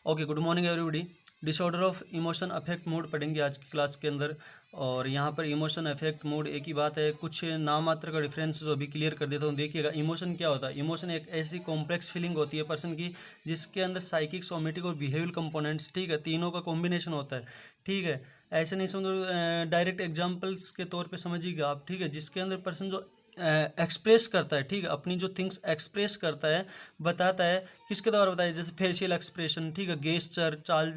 Okay, good morning everybody. Disorder of emotion affect mood पढ़ेंगे आज की क्लास के अंदर। और यहाँ पर इमोशन अफेक्ट मूड एक ही बात है, कुछ नाम मात्र का डिफरेंस जो अभी क्लियर कर देता हूँ। देखिएगा, इमोशन क्या होता है। इमोशन एक ऐसी कॉम्प्लेक्स फीलिंग होती है पर्सन की, जिसके अंदर साइकिक, सोमेटिक और बिहेवियल कंपोनेंट्स, ठीक है, तीनों का कॉम्बिनेशन होता है। ठीक है, ऐसे नहीं समझो, डायरेक्ट एग्जाम्पल्स के तौर पे समझिएगा आप। ठीक है, जिसके अंदर पर्सन जो एक्सप्रेस करता है, ठीक है, अपनी जो थिंग्स एक्सप्रेस करता है, बताता है, किसके द्वारा बताया, जैसे फेशियल एक्सप्रेशन, ठीक है, गेस्चर, चाल,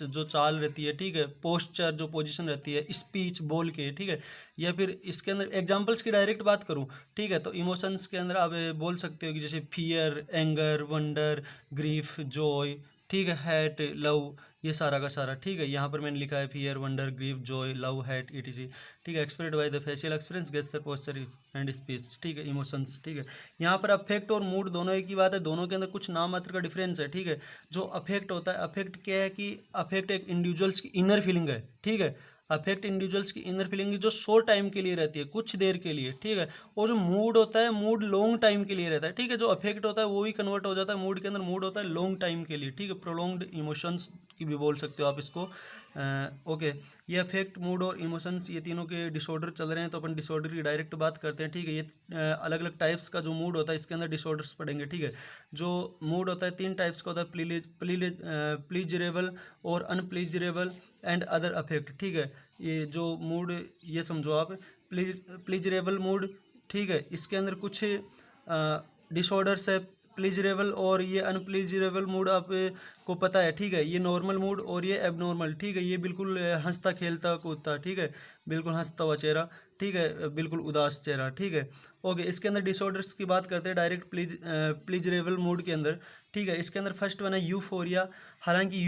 जो चाल रहती है, ठीक है, पोस्चर जो पोजीशन रहती है, स्पीच बोल के, ठीक है, या फिर इसके अंदर एग्जांपल्स की डायरेक्ट बात करूं, ठीक है, तो इमोशंस के अंदर आप बोल सकते हो कि जैसे fear, anger, wonder, grief, Joy, ठीक है, हैट, लव, ये सारा का सारा। ठीक है, यहाँ पर मैंने लिखा है fear, wonder, grief, Joy, love, hat, etc. ठीक है, expressed by the facial experience, gesture, posture and speech. ठीक है, इमोशंस। ठीक है, यहाँ पर अफेक्ट और मूड दोनों एक ही बात है, दोनों के अंदर कुछ नाम मात्र का डिफरेंस है। ठीक है, जो अफेक्ट होता है, अफेक्ट क्या है कि अफेक्ट एक इंडिविजुअल्स की इनर फीलिंग है। ठीक है, अफेक्ट इंडिविजुअल्स की इनर फीलिंग जो शॉर्ट टाइम के लिए रहती है, कुछ देर के लिए। ठीक है, और जो मूड होता है, मूड लॉन्ग टाइम के लिए रहता है। ठीक है, जो अफेक्ट होता है वो भी कन्वर्ट हो जाता है मूड के अंदर। मूड होता है लॉन्ग टाइम के लिए। ठीक है, प्रोलॉन्ग्ड इमोशंस की भी बोल सकते हो आप इसको। ओके, ये अफेक्ट, मूड और इमोशंस, ये तीनों के डिसऑर्डर चल रहे हैं, तो अपन डिसऑर्डर की डायरेक्ट बात करते हैं। ठीक है, ये अलग अलग टाइप्स का जो मूड होता है, इसके अंदर डिसऑर्डर्स पढ़ेंगे। ठीक है, जो मूड होता है तीन टाइप्स का होता है, प्लीजरेबल और अनप्लीजरेबल एंड अदर अफेक्ट। ठीक है, ये जो मूड, ये समझो आप, प्लीजरेबल मूड, ठीक है, इसके अंदर कुछ डिसऑर्डर्स है, प्लीजरेबल और ये अनप्लीजरेबल मूड आप को पता है। ठीक है, ये नॉर्मल मूड और ये एबनॉर्मल। ठीक है, ये बिल्कुल हंसता खेलता कूदता, ठीक है, बिल्कुल हंसता हुआ चेहरा, ठीक है, बिल्कुल उदास चेहरा। ठीक है, ओके, इसके अंदर डिसऑर्डर्स की बात करते हैं डायरेक्ट प्लीजरेबल मूड के अंदर। ठीक है, इसके अंदर फर्स्ट वन है यूफोरिया। हालांकि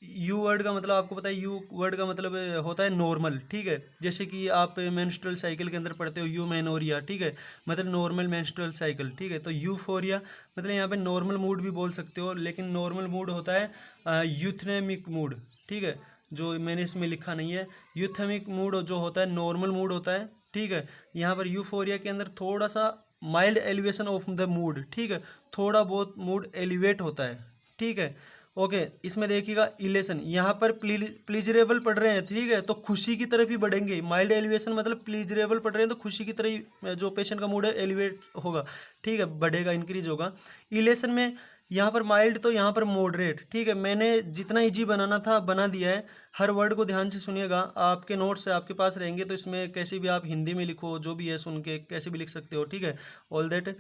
यू वर्ड का मतलब आपको पता है, यू वर्ड का मतलब होता है नॉर्मल। ठीक है, जैसे कि आप मेंस्ट्रुअल साइकिल के अंदर पढ़ते हो यू मेनोरिया। ठीक है, मतलब नॉर्मल मेंस्ट्रुअल साइकिल। ठीक है, तो यूफोरिया मतलब यहाँ पे नॉर्मल मूड भी बोल सकते हो, लेकिन नॉर्मल मूड होता है यूथनेमिक मूड। ठीक है, जो मैंने इसमें लिखा नहीं है, यूथेमिक मूड जो होता है नॉर्मल मूड होता है। ठीक है, यहाँ पर यूफोरिया के अंदर थोड़ा सा mild elevation of the mood. ठीक है, थोड़ा बहुत मूड एलिवेट होता है। ठीक है, ओके, इसमें देखिएगा इलेशन, यहाँ पर प्लीजरेबल पढ़ रहे हैं, ठीक है, तो खुशी की तरफ ही बढ़ेंगे। माइल्ड एलिवेशन मतलब प्लीजरेबल पढ़ रहे हैं तो खुशी की तरह ही जो पेशेंट का मूड है एलिवेट होगा। ठीक है, बढ़ेगा, इंक्रीज होगा। इलेशन में यहाँ पर माइल्ड तो यहाँ पर मॉडरेट। ठीक है, मैंने जितना इजी बनाना था बना दिया है। हर वर्ड को ध्यान से सुनिएगा, आपके नोट्स आपके पास रहेंगे, तो इसमें कैसे भी आप हिंदी में लिखो, जो भी है सुन के कैसे भी लिख सकते हो। ठीक है, ऑल दैट।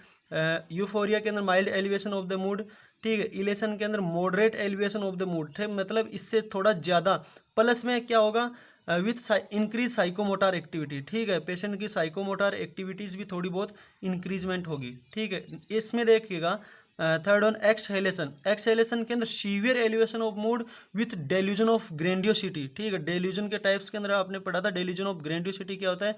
यूफोरिया के अंदर mild elevation of the mood. ठीक है, इलेशन के अंदर moderate elevation of the mood, ठीक, मतलब इससे थोड़ा ज़्यादा। प्लस में क्या होगा, विथ इंक्रीज साइकोमोटर एक्टिविटी। ठीक है, पेशेंट की साइकोमोटर एक्टिविटीज़ भी थोड़ी बहुत इंक्रीजमेंट होगी। ठीक है, इसमें देखिएगा थर्ड वन एक्सहेलेशन। एक्सहेलेशन के अंदर severe elevation of mood with delusion of grandiosity. ठीक है, डेल्यूजन के टाइप्स के अंदर आपने पढ़ा था, डेल्यूजन ऑफ ग्रेंडियोसिटी क्या होता है,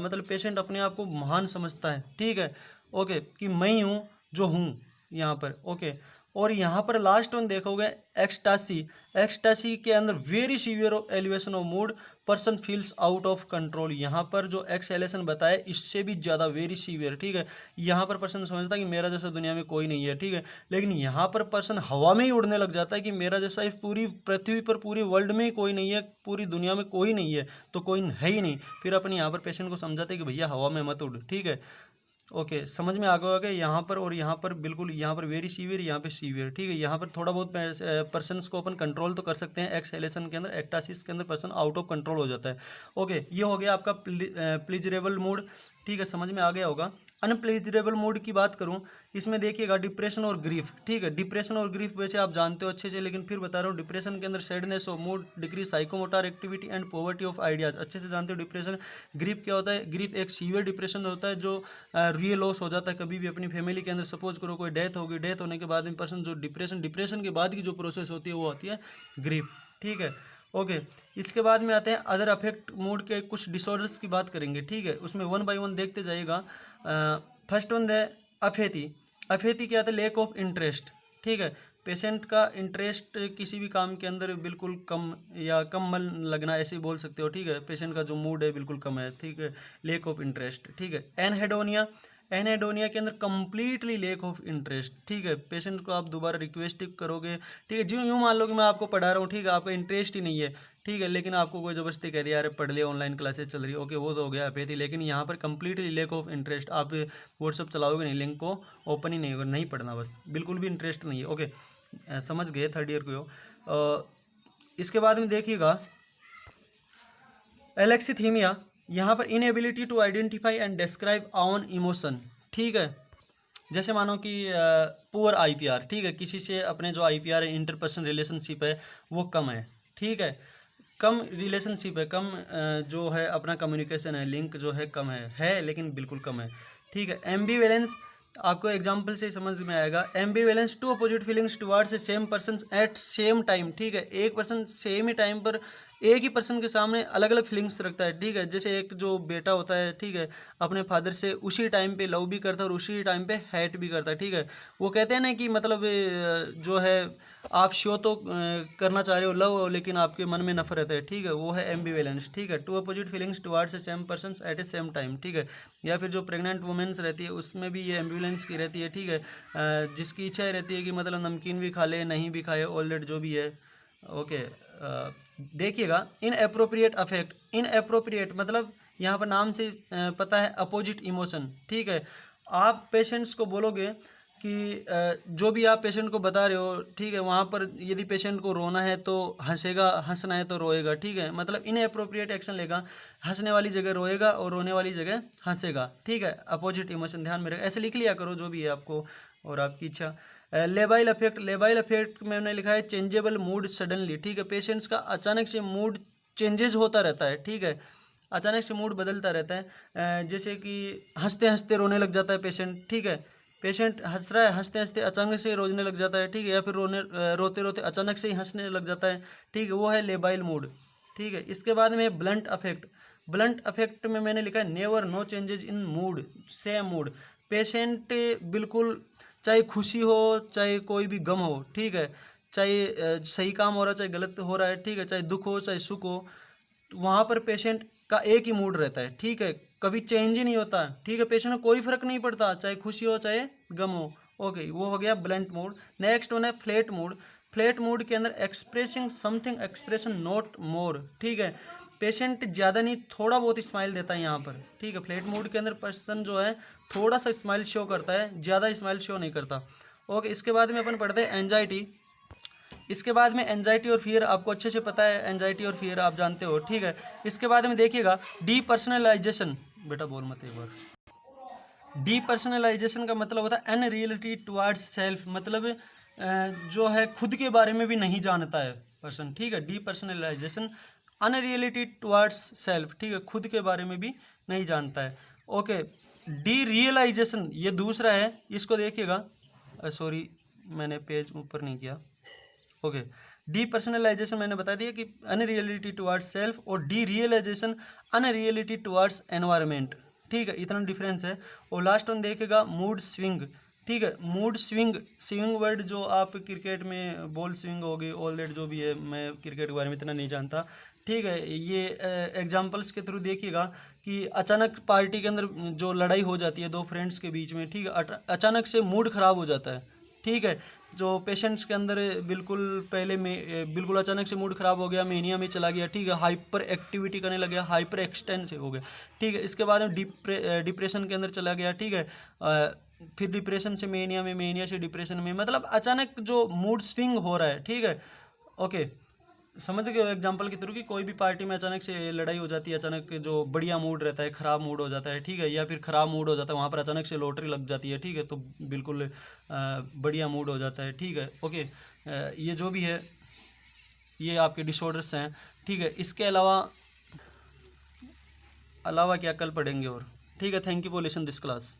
मतलब पेशेंट अपने आप को महान समझता है। ठीक है, ओके, कि मैं ही हूँ जो हूँ यहाँ पर। ओके, और यहाँ पर लास्ट वन देखोगे एक्सटासी। एक्सटासी के अंदर very severe elevation of mood, person feels out of control. यहाँ पर जो एक्सहेलेशन बताया इससे भी ज़्यादा वेरी सीवियर। ठीक है, यहाँ पर पर्सन समझता है कि मेरा जैसा दुनिया में कोई नहीं है। ठीक है, लेकिन यहाँ पर पर्सन हवा में ही उड़ने लग जाता है कि मेरा जैसा इस पूरी पृथ्वी पर, पूरी वर्ल्ड में ही कोई नहीं है, पूरी दुनिया में कोई नहीं है, तो कोई है ही नहीं। फिर अपन यहाँ पर पेशेंट को समझाते हैं कि भैया हवा में मत उड़। ठीक है, ओके, समझ में आ गया यहाँ पर, और यहाँ पर बिल्कुल, यहाँ पर वेरी सीवियर, यहाँ पे सीवियर। ठीक है, यहाँ पर थोड़ा बहुत पर्सन्स को अपन कंट्रोल तो कर सकते हैं एक्सहेलेशन के अंदर, एक्टासिस के अंदर पर्सन आउट ऑफ कंट्रोल हो जाता है। ओके, ये हो गया आपका प्लीजरेबल मूड। ठीक है, समझ में आ गया होगा। अनप्लीजरेबल मूड की बात करूं, इसमें देखिएगा डिप्रेशन और ग्रीफ। ठीक है, डिप्रेशन और ग्रीफ वैसे आप जानते हो अच्छे से, लेकिन फिर बता रहा हूँ, डिप्रेशन के अंदर sadness of mood, decrease psychomotor activity and poverty of ideas, अच्छे से जानते हो डिप्रेशन। ग्रीफ क्या होता है, ग्रीफ एक सीवियर डिप्रेशन होता है जो रियल लॉस हो जाता है कभी भी अपनी फैमिली के अंदर। सपोज करो कोई डेथ होगी, डेथ होने के बाद में पर्सन जो डिप्रेशन के बाद की जो प्रोसेस होती है वो होती है ग्रीफ। ठीक है, ओके, इसके बाद में आते हैं अदर अफेक्ट मूड के कुछ डिसऑर्डर्स की बात करेंगे। ठीक है, उसमें वन बाय वन देखते जाइएगा। फर्स्ट वन है अफेती। अफेती क्या आता है, लेक ऑफ इंटरेस्ट। ठीक है, पेशेंट का इंटरेस्ट किसी भी काम के अंदर बिल्कुल कम, या कम मन लगना, ऐसे ही बोल सकते हो। ठीक है, पेशेंट का जो मूड है बिल्कुल कम है। ठीक है, लेक ऑफ इंटरेस्ट। ठीक है, एनहेडोनिया। एनेडोनिया के अंदर कंप्लीटली लैक ऑफ इंटरेस्ट, ठीक है। पेशेंट को आप दोबारा रिक्वेस्ट करोगे, ठीक है, जो यूँ मान लो कि मैं आपको पढ़ा रहा हूँ, ठीक है, आपका इंटरेस्ट ही नहीं है, ठीक है, लेकिन आपको कोई ज़बरदस्ती कह दिया, अरे पढ़ लिया, ऑनलाइन क्लासेस चल रही है, ओके, वो तो हो गया अपैथी। लेकिन यहाँ पर कंप्लीटली लैक ऑफ इंटरेस्ट, आप व्हाट्सअप चलाओगे नहीं, लिंक को ओपन ही नहीं होगा, नहीं पढ़ना, बस बिल्कुल भी इंटरेस्ट नहीं है, ओके, समझ गए, थर्ड ईयर को हो। इसके बाद में देखिएगा एलेक्सीथीमिया, यहाँ पर inability to identify and describe on emotion, ठीक है। जैसे मानो कि पुअर आईपीआर, ठीक है, किसी से अपने जो आईपीआर है, इंटरपर्सनल रिलेशनशिप है, वो कम है, ठीक है, कम रिलेशनशिप है, कम जो है अपना कम्युनिकेशन है, लिंक जो है कम है लेकिन बिल्कुल कम है, ठीक है। एम्बीवेलेंस, आपको एग्जांपल से समझ में आएगा। Ambivalence, two opposite feelings towards a same person at same time, ठीक है, एक पर्सन सेम ही टाइम पर एक ही पर्सन के सामने अलग अलग फीलिंग्स रखता है, ठीक है। जैसे एक जो बेटा होता है, ठीक है, अपने फादर से उसी टाइम पे लव भी करता है और उसी टाइम पे हेट भी करता है, ठीक है। वो कहते हैं ना कि मतलब जो है आप शो तो करना चाह रहे हो लव, लेकिन आपके मन में नफरत है, ठीक है, वो है एम्बीवेलेंस, ठीक है। Two opposite feelings towards a same person at a same time, ठीक है। या फिर जो प्रेग्नेंट वुमेन्स रहती है उसमें भी ये एम्बीवेलेंस की रहती है, ठीक है, जिसकी इच्छा रहती है कि मतलब नमकीन भी खा ले, नहीं भी खाए, ऑल दैट जो भी है, ओके। देखिएगा in appropriate affect, in appropriate मतलब यहाँ पर नाम से पता है अपोजिट इमोशन, ठीक है। आप पेशेंट्स को बोलोगे कि जो भी आप पेशेंट को बता रहे हो, ठीक है, वहाँ पर यदि पेशेंट को रोना है तो हंसेगा, हंसना है तो रोएगा, ठीक है, मतलब इन अप्रोप्रिएट एक्शन लेगा, हंसने वाली जगह रोएगा और रोने वाली जगह हंसेगा, ठीक है, अपोजिट इमोशन ध्यान में रखें, ऐसे लिख लिया करो जो भी है आपको और आपकी इच्छा। लेबाइल अफेक्ट, लेबाइल अफेक्ट में मैंने लिखा है चेंजेबल मूड सडनली, ठीक है, पेशेंट्स का अचानक से मूड चेंजेस होता रहता है, ठीक है, अचानक से मूड बदलता रहता है, जैसे कि हंसते हंसते रोने लग जाता है पेशेंट, ठीक है, पेशेंट हंस रहा है, हंसते हंसते अचानक से रोने लग जाता है, ठीक है, या फिर रोते रोते अचानक से ही हंसने लग जाता है, ठीक है, वो है लेबाइल मूड, ठीक है। इसके बाद में ब्लंट अफेक्ट, ब्लंट अफेक्ट में मैंने लिखा है never know changes in mood, same mood, patient बिल्कुल चाहे खुशी हो चाहे कोई भी गम हो, ठीक है, चाहे सही काम हो रहा है चाहे गलत हो रहा है, ठीक है, चाहे दुख हो चाहे सुख हो, तो वहाँ पर पेशेंट का एक ही मूड रहता है, ठीक है, कभी चेंज ही नहीं होता, ठीक है, पेशेंट को कोई फर्क नहीं पड़ता चाहे खुशी हो चाहे गम हो, ओके, वो हो गया ब्लंट मूड। नेक्स्ट वन है फ्लैट मूड, फ्लैट मूड के अंदर expressing something expression not more, ठीक है, पेशेंट ज़्यादा नहीं थोड़ा बहुत स्माइल देता है यहाँ पर, ठीक है, फ्लैट मूड के अंदर पर्सन जो है थोड़ा सा स्माइल शो करता है, ज़्यादा स्माइल शो नहीं करता, ओके। इसके बाद में अपन पढ़ते हैं एंजाइटी, इसके बाद में एंजाइटी और फियर आपको अच्छे से पता है, एंजाइटी और फियर आप जानते हो, ठीक है। इसके बाद में देखिएगा डीपर्सनलाइजेशन, बेटा बोल मत एक बार, डीपर्सनलाइजेशन का मतलब होता है अनरियलिटी टुवर्ड्स सेल्फ, मतलब जो है खुद के बारे में भी नहीं जानता है पर्सन, ठीक है, डीपर्सनलाइजेशन अनरियलिटी टुवर्ड्स सेल्फ, ठीक है, खुद के बारे में भी नहीं जानता है, ओके। डी रियलाइजेशन ये दूसरा है, इसको देखिएगा, सॉरी मैंने पेज ऊपर नहीं किया, ओके। डीपर्सनलाइजेशन मैंने बता दिया कि अनरियलिटी टुवर्ड्स सेल्फ, और derealisation unreality towards environment, ठीक है, इतना डिफरेंस है। और लास्ट वन देखेगा मूड स्विंग, ठीक है, मूड स्विंग, स्विंग वर्ड जो आप क्रिकेट में बॉल स्विंग होगी, ऑल दैट जो भी है, मैं क्रिकेट के बारे में इतना नहीं जानता, ठीक है, ये एग्जांपल्स के थ्रू देखिएगा कि अचानक पार्टी के अंदर जो लड़ाई हो जाती है दो फ्रेंड्स के बीच में, ठीक है, अचानक से मूड ख़राब हो जाता है, ठीक है, जो पेशेंट्स के अंदर बिल्कुल पहले में बिल्कुल अचानक से मूड ख़राब हो गया, मेनिया में चला गया, ठीक है, हाइपर एक्टिविटी करने लग गया, हाइपर एक्सटेंसिव हो गया, ठीक है, इसके बाद में डिप्रेशन के अंदर चला गया, ठीक है, फिर डिप्रेशन से मेनिया में, मेनिया से डिप्रेशन में, मतलब अचानक जो मूड स्विंग हो रहा है, ठीक है, ओके, समझ गए हो एग्जाम्पल के थ्रू कि कोई भी पार्टी में अचानक से लड़ाई हो जाती है, अचानक जो बढ़िया मूड रहता है ख़राब मूड हो जाता है, ठीक है, या फिर ख़राब मूड हो जाता है वहाँ पर अचानक से लॉटरी लग जाती है, ठीक है, तो बिल्कुल बढ़िया मूड हो जाता है, ठीक है, ओके। ये जो भी है ये आपके डिसऑर्डर्स हैं, ठीक है, इसके अलावा क्या कल पढ़ेंगे और, ठीक है। Thank you for listen this class.